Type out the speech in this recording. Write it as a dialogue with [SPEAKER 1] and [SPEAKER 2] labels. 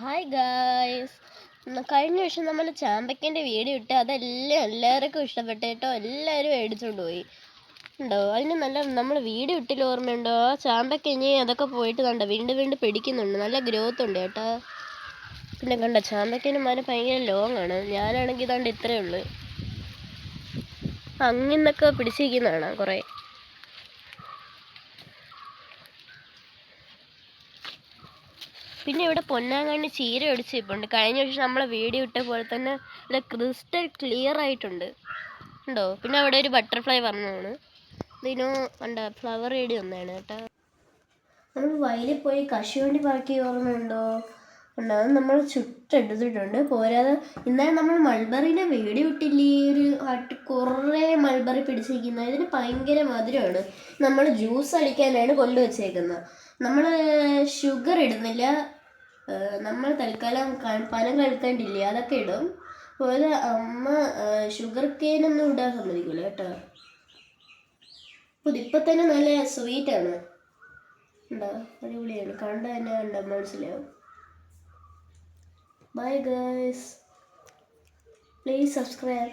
[SPEAKER 1] Hi guys. കഴിഞ്ഞ വർഷം നമ്മൾ ചാമ്പക്കേൻ്റെ വീഡിയോ ഇട്ട് എല്ലാവർക്കും ഇഷ്ടപ്പെട്ടു കേട്ടോ. എല്ലാവരും മേടിച്ചുകൊണ്ട് പോയി ഉണ്ടോ. അതിന് നല്ല നമ്മൾ വീഡിയോ ഇട്ടില്ല, ഓർമ്മയുണ്ടോ? ആ ചാമ്പക്ക ഇനി അതൊക്കെ പോയിട്ട് കണ്ടോ വീണ്ടും പിടിക്കുന്നുണ്ട്, നല്ല ഗ്രോത്ത് ഉണ്ട് കേട്ടോ. പിന്നെ കണ്ട ചാമ്പക്കേൻ്റെ മരം ഭയങ്കര ലോങ് ആണ്. ഞാനാണെങ്കിൽ ഇതാണ്ട് ഇത്രയേ ഉള്ളൂ, അങ്ങിന്നൊക്കെ പിടിച്ചിരിക്കുന്നതാണ് കുറേ. പിന്നെ ഇവിടെ പൊന്നാങ്കണ്ണി ചീര ഒടിച്ച് ഇപ്പുണ്ട്. കഴിഞ്ഞ വർഷം നമ്മളെ വീഡിയോ ഇട്ട പോലെ തന്നെ ഇവിടെ ക്രിസ്റ്റൽ ക്ലിയർ ആയിട്ടുണ്ട് ഉണ്ടോ. പിന്നെ അവിടെ ഒരു ബട്ടർഫ്ലൈ വന്നതാണ്. ഇതിനോ കണ്ട ഫ്ലവർ ഏടി ഒന്നാണ് കേട്ടോ. നമ്മൾ വയലിൽ പോയി കശുവണ്ടി പാക്കി ഓർമ്മയുണ്ടോ? ഉണ്ട്, അത് നമ്മൾ ചുട്ടെടുത്തിട്ടുണ്ട്. പോരാതെ ഇന്നലെ നമ്മൾ മൾബറിനെ വീഡിയോ ഇട്ടില്ലേ, ഒരു കുറേ മൾബറി പിടിച്ചിരിക്കുന്നത്. ഇതിന് ഭയങ്കര മധുരമാണ്. നമ്മൾ ജ്യൂസ് അടിക്കാനാണ് കൊണ്ടുവച്ചേക്കുന്നത്. നമ്മൾ ഷുഗർ ഇടുന്നില്ല, നമ്മൾ തൽക്കാലം പനം കൽക്കണ്ടില്ലേ അതൊക്കെ ഇടും. അതുപോലെ അമ്മ ഷുഗർ കെയിനൊന്നും ഇടാൻ സമ്മതിക്കില്ല കേട്ടോ. ഇപ്പം തന്നെ നല്ല സ്വീറ്റാണ് ഉണ്ടോ, അടിപൊളിയാണ്. കണ്ട തന്നെ കണ്ട മനസ്സിലാവും. Bye guys, please subscribe.